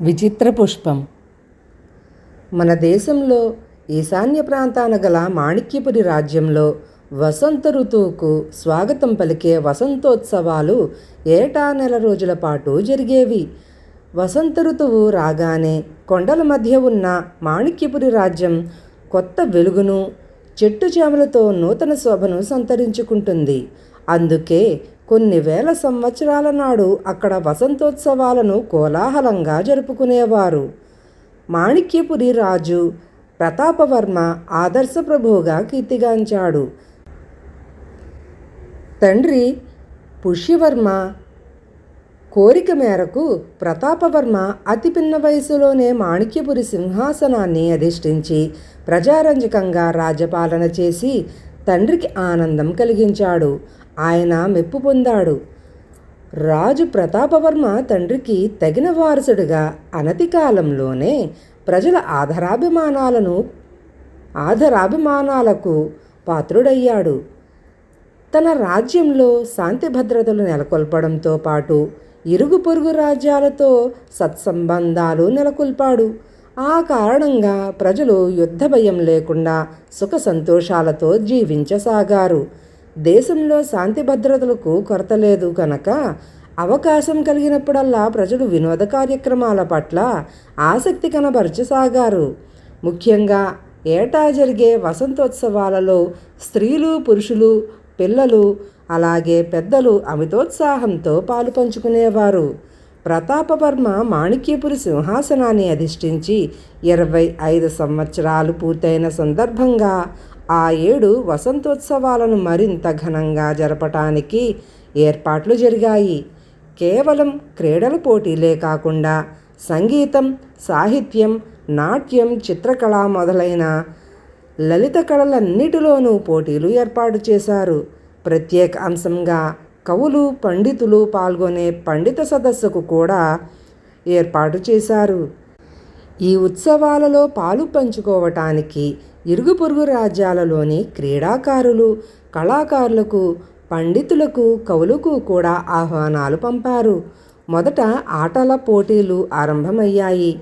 విచిత్ర పుష్పం. మన దేశంలో ఈశాన్య ప్రాంతాన గల మాణిక్యపురి రాజ్యంలో వసంత ఋతువుకు స్వాగతం పలికే వసంతోత్సవాలు ఏటా నెల రోజుల పాటు జరిగేవి. వసంత ఋతువు రాగానే కొండల మధ్య ఉన్న మాణిక్యపురి రాజ్యం కొత్త వెలుగును, చెట్టు చేమలతో నూతన శోభను సంతరించుకుంటుంది. అందుకే కొన్ని వేల సంవత్సరాల నాడు అక్కడ వసంతోత్సవాలను కోలాహలంగా జరుపుకునేవారు. మాణిక్యపురి రాజు ప్రతాపవర్మ ఆదర్శ ప్రభువుగా కీర్తిగాంచాడు. తండ్రి పుష్యవర్మ కోరిక మేరకు ప్రతాపవర్మ అతి పిన్న వయసులోనే మాణిక్యపురి సింహాసనాన్ని అధిష్ఠించి ప్రజారంజకంగా రాజ్యపాలన చేసి తండ్రికి ఆనందం కలిగించాడు. ఆయన మెప్పు పొందాడు. రాజు ప్రతాపవర్మ తండ్రికి తగిన వారసుడిగా అనతి కాలంలోనే ప్రజల ఆదరాభిమానాలకు పాత్రుడయ్యాడు. తన రాజ్యంలో శాంతి భద్రతలు నెలకొల్పడంతో పాటు ఇరుగు పొరుగు రాజ్యాలతో సత్సంబంధాలు నెలకొల్పాడు. ఆ కారణంగా ప్రజలు యుద్ధ భయం లేకుండా సుఖ సంతోషాలతో జీవించసాగారు. దేశంలో శాంతి భద్రతలకు కొరత లేదు కనుక అవకాశం కలిగినప్పుడల్లా ప్రజలు వినోద కార్యక్రమాల పట్ల ఆసక్తి కనబరచసాగారు. ముఖ్యంగా ఏటా జరిగే వసంతోత్సవాలలో స్త్రీలు, పురుషులు, పిల్లలు, అలాగే పెద్దలు అమితోత్సాహంతో పాలు పంచుకునేవారు. ప్రతాపవర్మ మాణిక్యపురి సింహాసనాన్ని అధిష్ఠించి 25 సంవత్సరాలు పూర్తయిన సందర్భంగా ఆ ఏడు వసంతోత్సవాలను మరింత ఘనంగా జరపటానికి ఏర్పాట్లు జరిగాయి. కేవలం క్రీడల పోటీలే కాకుండా సంగీతం, సాహిత్యం, నాట్యం, చిత్రకళ మొదలైన లలిత కళలన్నిటిలోనూ పోటీలు ఏర్పాటు చేశారు. ప్రత్యేక అంశంగా కవులు, పండితులు పాల్గొనే పండిత సదస్సుకు కూడా ఏర్పాటు చేశారు. ఈ ఉత్సవాలలో పాలు పంచుకోవటానికి ఇరుగు పొరుగు రాజ్యాలలోని క్రీడాకారులు, కళాకారులకు, పండితులకు, కవులకు కూడా ఆహ్వానాలు పంపారు. మొదట ఆటల పోటీలు ఆరంభమయ్యాయి.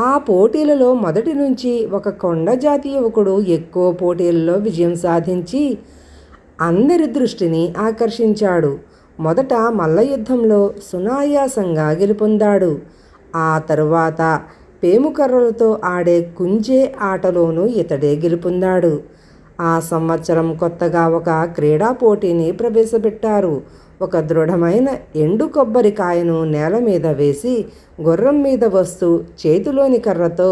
ఆ పోటీలలో మొదటి నుంచి ఒక కొండ జాతి యువకుడు ఎక్కువ పోటీలలో విజయం సాధించి అందరి దృష్టిని ఆకర్షించాడు. మొదట మల్ల యుద్ధంలో సునాయాసంగా గెలుపొందాడు. ఆ తరువాత పేముకర్రలతో ఆడే కుంజే ఆటలోనూ ఇతడే గెలుపొందాడు. ఆ సంవత్సరం కొత్తగా ఒక క్రీడా పోటీని ప్రవేశపెట్టారు. ఒక దృఢమైన ఎండు కొబ్బరికాయను నేల మీద వేసి గుర్రం మీద వస్తూ చేతిలోని కర్రతో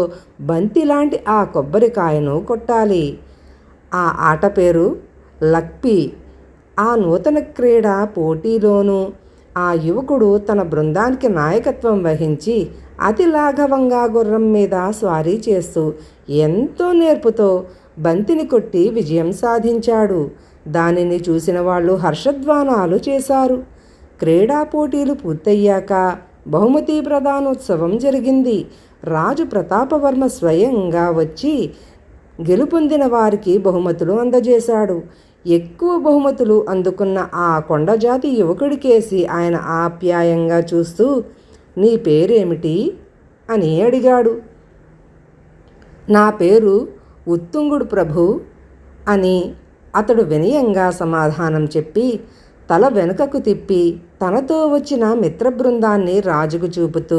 బంతిలాంటి ఆ కొబ్బరికాయను కొట్టాలి. ఆ ఆట పేరు లక్పి. ఆ నూతన క్రీడా పోటీలోనూ ఆ యువకుడు తన బృందానికి నాయకత్వం వహించి అతి లాఘవంగా గుర్రం మీద స్వారీ చేస్తూ ఎంతో నేర్పుతో బంతిని కొట్టి విజయం సాధించాడు. దానిని చూసిన వాళ్ళు హర్షధ్వానాలు చేశారు. క్రీడా పోటీలు పూర్తయ్యాక బహుమతి ప్రదానోత్సవం జరిగింది. రాజు ప్రతాపవర్మ స్వయంగా వచ్చి గెలుపొందిన వారికి బహుమతులు అందజేశాడు. ఎక్కువ బహుమతులు అందుకున్న ఆ కొండజాతి యువకుడికేసి ఆయన ఆప్యాయంగా చూస్తూ, నీ పేరేమిటి అని అడిగాడు. నా పేరు ఉత్తుంగుడు ప్రభు అని అతడు వినయంగా సమాధానం చెప్పి తల వెనుకకు తిప్పి తనతో వచ్చిన మిత్ర బృందాన్ని రాజుకు చూపుతూ,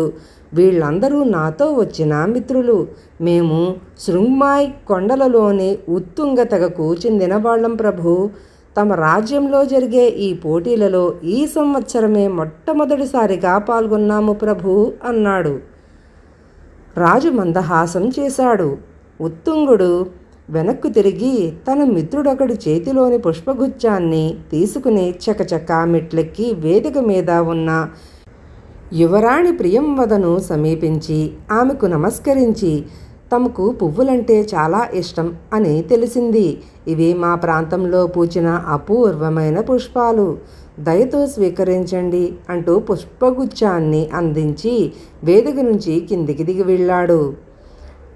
వీళ్ళందరూ నాతో వచ్చిన మిత్రులు. మేము శృంగ్మాయ్ కొండలలోని ఉత్తుంగ తెగకు చెందిన వాళ్ళం ప్రభు. తమ రాజ్యంలో జరిగే ఈ పోటీలలో ఈ సంవత్సరమే మొట్టమొదటిసారిగా పాల్గొన్నాము ప్రభు అన్నాడు. రాజు మందహాసం చేశాడు. ఉత్తుంగుడు వెనక్కు తిరిగి తన మిత్రుడొకడి చేతిలోని పుష్పగుచ్చాన్ని తీసుకుని చకచకా మెట్లెక్కి వేదిక మీద ఉన్న యువరాణి ప్రియంవదను సమీపించి ఆమెకు నమస్కరించి, తమకు పువ్వులంటే చాలా ఇష్టం అని తెలిసింది. ఇవి మా ప్రాంతంలో పూచిన అపూర్వమైన పుష్పాలు. దయతో స్వీకరించండి అంటూ పుష్పగుచ్చాన్ని అందించి వేదిక నుంచి కిందికి దిగి వెళ్ళాడు.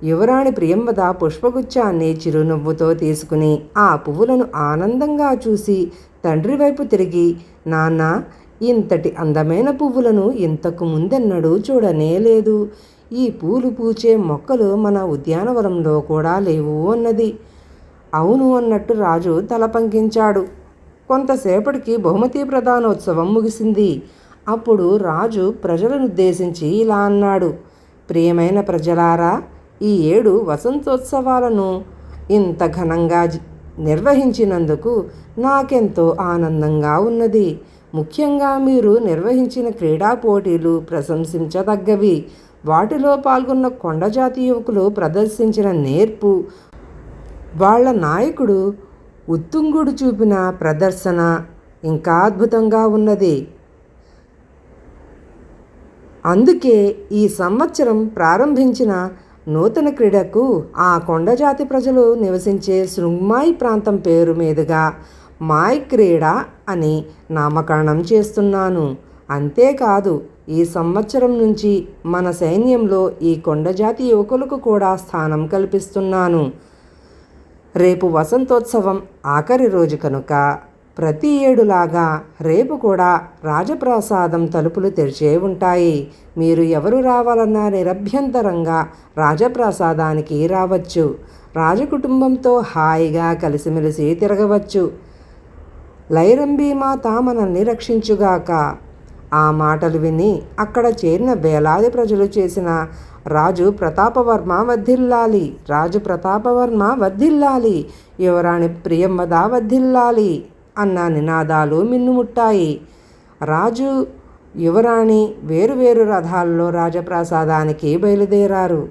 యువరాణి ప్రియంవద పుష్పగుచ్చాన్ని చిరునవ్వుతో తీసుకుని ఆ పువ్వులను ఆనందంగా చూసి తండ్రి వైపు తిరిగి, నాన్న, ఇంతటి అందమైన పువ్వులను ఇంతకు ముందెన్నడూ చూడనే లేదు. ఈ పూలు పూచే మొక్కలు మన ఉద్యానవనంలో కూడా లేవు అన్నది. అవును అన్నట్టు రాజు తల పంకించాడు. కొంతసేపటికి బహుమతి ప్రదానోత్సవం ముగిసింది. అప్పుడు రాజు ప్రజలనుద్దేశించి ఇలా అన్నాడు: ప్రియమైన ప్రజలారా, ఈ ఏడు వసంతోత్సవాలను ఇంత ఘనంగా నిర్వహించినందుకు నాకెంతో ఆనందంగా ఉన్నది. ముఖ్యంగా మీరు నిర్వహించిన క్రీడా పోటీలు ప్రశంసించదగ్గవి. వాటిలో పాల్గొన్న కొండజాతి యువకులు ప్రదర్శించిన నేర్పు, వాళ్ళ నాయకుడు ఉత్తుంగుడు చూపిన ప్రదర్శన ఇంకా అద్భుతంగా ఉన్నది. అందుకే ఈ సంవత్సరం ప్రారంభించిన నూతన క్రీడకు ఆ కొండజాతి ప్రజలు నివసించే శృంగ్మాయి ప్రాంతం పేరు మీదుగా మాయ్ క్రీడ అని నామకరణం చేస్తున్నాను. అంతేకాదు, ఈ సంవత్సరం నుంచి మన సైన్యంలో ఈ కొండజాతి యువకులకు కూడా స్థానం కల్పిస్తున్నాను. రేపు వసంతోత్సవం ఆఖరి రోజు కనుక ప్రతి ఏడులాగా రేపు కూడా రాజప్రాసాదం తలుపులు తెరిచే ఉంటాయి. మీరు ఎవరు రావాలన్నా నిరభ్యంతరంగా రాజప్రాసాదానికి రావచ్చు. రాజకుటుంబంతో హాయిగా కలిసిమెలిసి తిరగవచ్చు. లైరంబీ మాత మనల్ని రక్షించుగాక. ఆ మాటలు విని అక్కడ చేరిన వేలాది ప్రజలు చేసిన రాజు ప్రతాపవర్మ వర్ధిల్లాలి, రాజు ప్రతాపవర్మ వర్ధిల్లాలి, యువరాణి ప్రియంవద వర్ధిల్లాలి అన్న నినాదాలు మిన్నుముట్టాయి. రాజు, యువరాణి వేరువేరు రథాల్లో రాజప్రాసాదానికి బయలుదేరారు.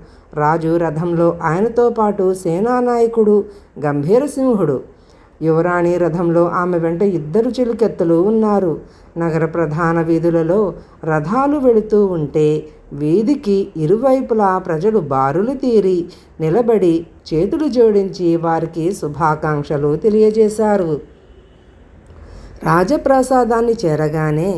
రాజు రథంలో ఆయనతో పాటు సేనానాయకుడు గంభీరసింహుడు, యువరాణి రథంలో ఆమె వెంట 2 చిలుకెత్తులు ఉన్నారు. నగర ప్రధాన వీధులలో రథాలు వెళుతూ ఉంటే వీధికి ఇరువైపులా ప్రజలు బారులు తీరి నిలబడి చేతులు జోడించి వారికి శుభాకాంక్షలు తెలియజేశారు. రాజప్రాసాదాన్ని చేరగానే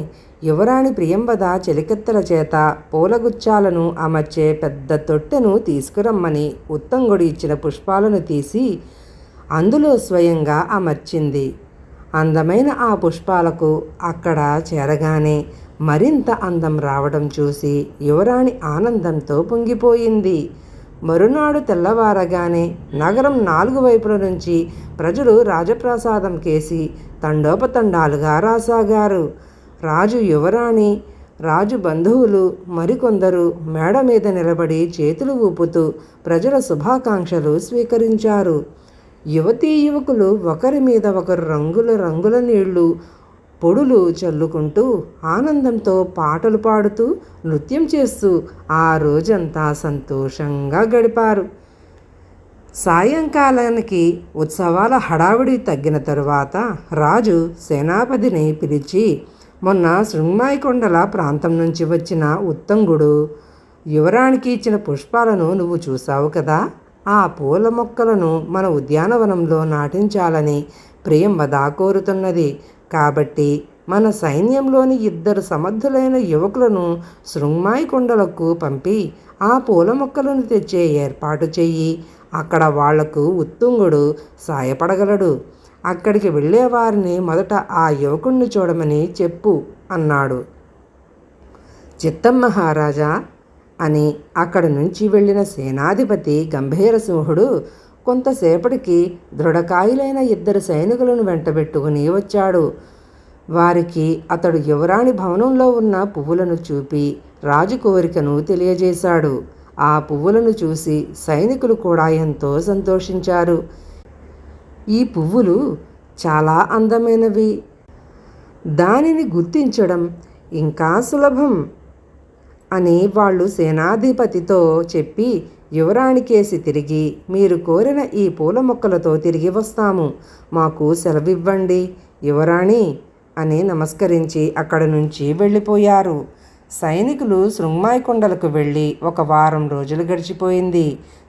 యువరాణి ప్రియంవద చెలికెత్తల చేత పూలగుచ్చాలను అమర్చే పెద్ద తొట్టెను తీసుకురమ్మని ఉత్తంగుడు ఇచ్చిన పుష్పాలను తీసి అందులో స్వయంగా అమర్చింది. అందమైన ఆ పుష్పాలకు అక్కడ చేరగానే మరింత అందం రావడం చూసి యువరాణి ఆనందంతో పొంగిపోయింది. మరునాడు తెల్లవారగానే నగరం 4 వైపుల నుంచి ప్రజలు రాజప్రాసాదం కేసి తండోపతండాలుగా రాసాగారు. రాజు, యువరాణి, రాజు బంధువులు మరికొందరు మేడ మీద నిలబడి చేతులు ఊపుతూ ప్రజల శుభాకాంక్షలు స్వీకరించారు. యువతీ యువకులు ఒకరి మీద ఒకరు రంగుల రంగుల నీళ్లు, పొడులు చల్లుకుంటూ ఆనందంతో పాటలు పాడుతూ నృత్యం చేస్తూ ఆ రోజంతా సంతోషంగా గడిపారు. సాయంకాలానికి ఉత్సవాల హడావిడి తగ్గిన తరువాత రాజు సేనాపతిని పిలిచి, మొన్న శృంగ్మాయి కొండల ప్రాంతం నుంచి వచ్చిన ఉత్తంగుడు యువరానికి ఇచ్చిన పుష్పాలను నువ్వు చూసావు కదా, ఆ పూల మొక్కలను మన ఉద్యానవనంలో నాటించాలని ప్రియంవద కోరుతున్నది. కాబట్టి మన సైన్యంలోని 2 సమర్థులైన యువకులను శృంగ్మాయి కొండలకు పంపి ఆ పూల మొక్కలను తెచ్చే ఏర్పాటు చెయ్యి. అక్కడ వాళ్లకు ఉత్తుంగుడు సాయపడగలడు. అక్కడికి వెళ్ళేవారిని మొదట ఆ యువకుణ్ణి చూడమని చెప్పు అన్నాడు. చిత్తం మహారాజా అని అక్కడి నుంచి వెళ్ళిన సేనాధిపతి గంభీరసింహుడు కొంతసేపటికి దృఢకాయులైన 2 సైనికులను వెంటబెట్టుకుని వచ్చాడు. వారికి అతడు యువరాణి భవనంలో ఉన్న పువ్వులను చూపి రాజు కోరికను తెలియజేశాడు. ఆ పువ్వులను చూసి సైనికులు కూడా ఎంతో సంతోషించారు. ఈ పువ్వులు చాలా అందమైనవి, దానిని గుర్తించడం ఇంకా సులభం అని వాళ్ళు సేనాధిపతితో చెప్పి యువరాణికేసి తిరిగి, మీరు కోరిన ఈ పూల మొక్కలతో తిరిగి వస్తాము, మాకు సెలవివ్వండి యువరాణి అని నమస్కరించి అక్కడి నుంచి వెళ్ళిపోయారు. సైనికులు శృంగ్మాయి కొండలకు వెళ్ళి 1 వారం రోజులు గడిచిపోయింది.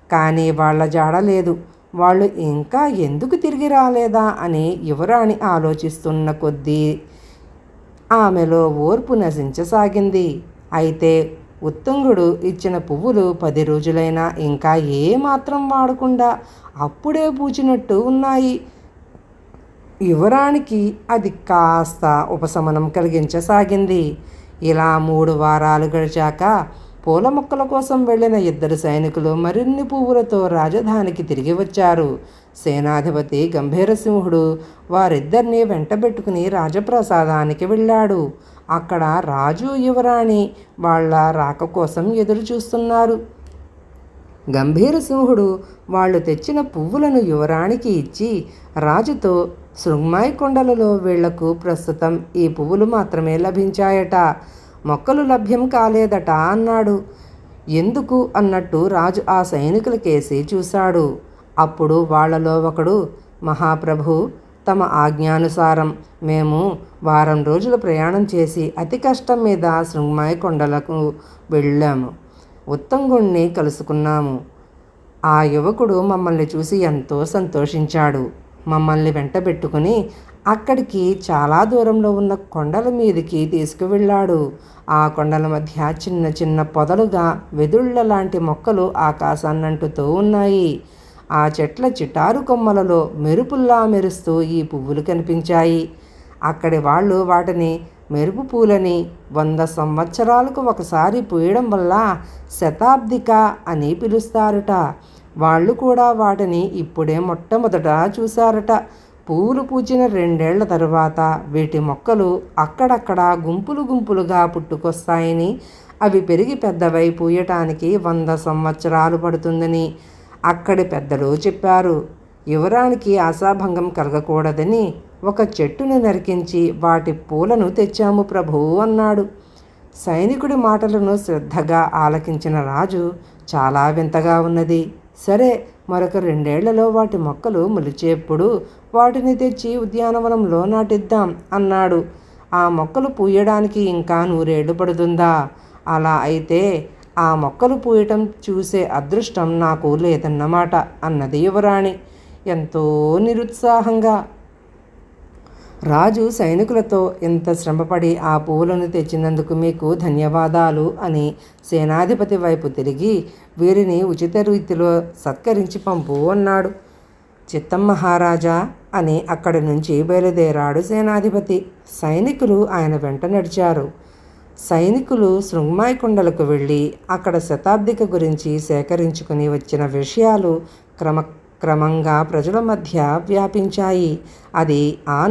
కానీ వాళ్ళ జాడ లేదు. వాళ్ళు ఇంకా ఎందుకు తిరిగి రాలేదా అని యువరాణి ఆలోచిస్తున్న కొద్దీ ఆమెలో ఓర్పు నశించసాగింది. అయితే ఉత్తుంగుడు ఇచ్చిన పువ్వులు 10 రోజులైనా ఇంకా ఏమాత్రం వాడకుండా అప్పుడే పూచినట్టు ఉన్నాయి. యువరానికి అది కాస్త ఉపశమనం కలిగించసాగింది. ఇలా 3 వారాలు గడిచాక పూల మొక్కల కోసం వెళ్ళిన 2 సైనికులు మరిన్ని పువ్వులతో రాజధానికి తిరిగి వచ్చారు. సేనాధిపతి గంభీరసింహుడు వారిద్దరినీ వెంటబెట్టుకుని రాజప్రసాదానికి వెళ్ళాడు. అక్కడ రాజు, యువరాణి వాళ్ళ రాక కోసం ఎదురు చూస్తున్నారు. గంభీరసింహుడు వాళ్ళు తెచ్చిన పువ్వులను యువరాణికి ఇచ్చి రాజుతో, శృంగ్మాయి కొండలలో వీళ్లకు ప్రస్తుతం ఈ పువ్వులు మాత్రమే లభించాయట, మొక్కలు లభ్యం కాలేదట అన్నాడు. ఎందుకు అన్నట్టు రాజు ఆ సైనికులకేసి చూశాడు. అప్పుడు వాళ్లలో ఒకడు, మహాప్రభు, తమ ఆజ్ఞానుసారం మేము వారం రోజులు ప్రయాణం చేసి అతి కష్టం మీద శృంగ్మాయి కొండలకు వెళ్ళాము. ఉత్తంగుణ్ణి కలుసుకున్నాము. ఆ యువకుడు మమ్మల్ని చూసి ఎంతో సంతోషించాడు. మమ్మల్ని వెంటబెట్టుకుని అక్కడికి చాలా దూరంలో ఉన్న కొండల మీదికి తీసుకువెళ్ళాడు. ఆ కొండల మధ్య చిన్న చిన్న పొదలుగా వెదుళ్ళ లాంటి మొక్కలు ఆకాశాన్నంటుతూ ఉన్నాయి. ఆ చెట్ల చిటారు కొమ్మలలో మెరుపుల్లా మెరుస్తూ ఈ పువ్వులు కనిపించాయి. అక్కడి వాళ్ళు వాటిని మెరుపు పూలని 100 సంవత్సరాలకు ఒకసారి పూయడం వల్ల శతాబ్దిక అని పిలుస్తారట. వాళ్ళు కూడా వాటిని ఇప్పుడే మొట్టమొదట చూశారట. పువ్వులు పూచిన 2 ఏళ్ల తరువాత వీటి మొక్కలు అక్కడక్కడ గుంపులు గుంపులుగా పుట్టుకొస్తాయని, అవి పెరిగి పెద్దవై పూయటానికి 100 సంవత్సరాలు పడుతుందని అక్కడి పెద్దలు చెప్పారు. యువరానికి ఆశాభంగం కలగకూడదని ఒక చెట్టును నరికించి వాటి పూలను తెచ్చాము ప్రభు అన్నాడు. సైనికుడి మాటలను శ్రద్ధగా ఆలకించిన రాజు, చాలా వింతగా ఉన్నది. సరే, మరొక 2 ఏళ్లలో వాటి మొక్కలు మొలిచేప్పుడు వాటిని తెచ్చి ఉద్యానవనంలో నాటిద్దాం అన్నాడు. ఆ మొక్కలు పూయడానికి ఇంకా 100 ఏళ్ళు పడుతుందా? అలా అయితే ఆ మొక్కలు పూయటం చూసే అదృష్టం నాకు లేదన్నమాట అన్నది యువరాణి ఎంతో నిరుత్సాహంగా. రాజు సైనికులతో, ఇంత శ్రమపడి ఆ పువ్వులను తెచ్చినందుకు మీకు ధన్యవాదాలు అని సేనాధిపతి వైపు తిరిగి, వీరిని ఉచిత రీతిలో సత్కరించి పంపు అన్నాడు. చిత్తం మహారాజా అని అక్కడి నుంచి బయలుదేరాడు సేనాధిపతి. సైనికులు ఆయన వెంట నడిచారు. సైనికులు శృంగ్మాయి కొండలకు వెళ్ళి అక్కడ శతాబ్దిక గురించి సేకరించుకుని వచ్చిన విషయాలు క్రమంగా ప్రజల మధ్య వ్యాపించాయి. అది ఆ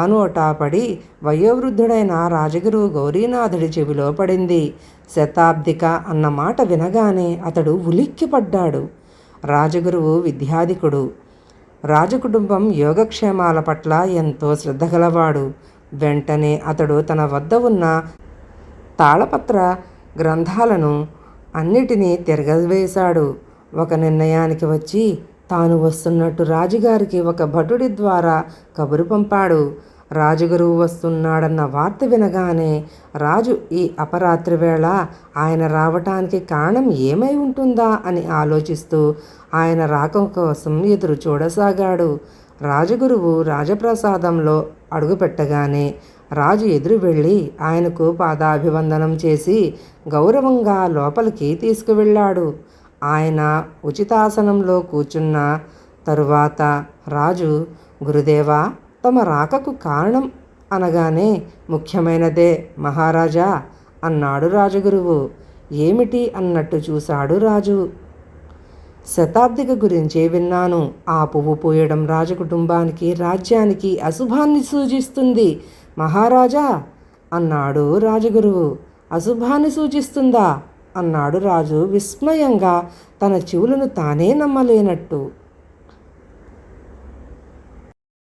నోటా పడి వయోవృద్ధుడైన రాజగురు గౌరీనాథుడి చెవిలో పడింది. శతాబ్దిక అన్న మాట వినగానే అతడు ఉలిక్కిపడ్డాడు. రాజగురువు విద్యాధికుడు. రాజకుటుంబం యోగక్షేమాల పట్ల ఎంతో శ్రద్ధ గలవాడు. వెంటనే అతడు తన వద్ద ఉన్న తాళపత్ర గ్రంథాలను అన్నిటినీ తిరగవేశాడు. ఒక నిర్ణయానికి వచ్చి తాను వస్తున్నట్టు రాజుగారికి ఒక భటుడి ద్వారా కబురు పంపాడు. రాజగురువు వస్తున్నాడన్న వార్త వినగానే రాజు ఈ అపరాత్రి వేళ ఆయన రావటానికి కారణం ఏమై ఉంటుందా అని ఆలోచిస్తూ ఆయన రాక కోసం ఎదురు చూడసాగాడు. రాజగురువు రాజప్రసాదంలో అడుగుపెట్టగానే రాజు ఎదురు వెళ్ళి ఆయనకు పాదాభివందనం చేసి గౌరవంగా లోపలికి తీసుకువెళ్ళాడు. ఆయన ఉచితాసనంలో కూర్చున్న తరువాత రాజు, గురుదేవా, తమ రాకకు కారణం అనగానే, ముఖ్యమైనదే మహారాజా అన్నాడు రాజగురువు. ఏమిటి అన్నట్టు చూశాడు రాజు. శతాబ్దిక గురించి విన్నాను. ఆ పువ్వు పూయడం రాజకుటుంబానికి, రాజ్యానికి అశుభాన్ని సూచిస్తుంది మహారాజా అన్నాడు రాజగురువు. అశుభాన్ని సూచిస్తుందా అన్నాడు రాజు విస్మయంగా, తన చెవులను తానే నమ్మలేనట్టు.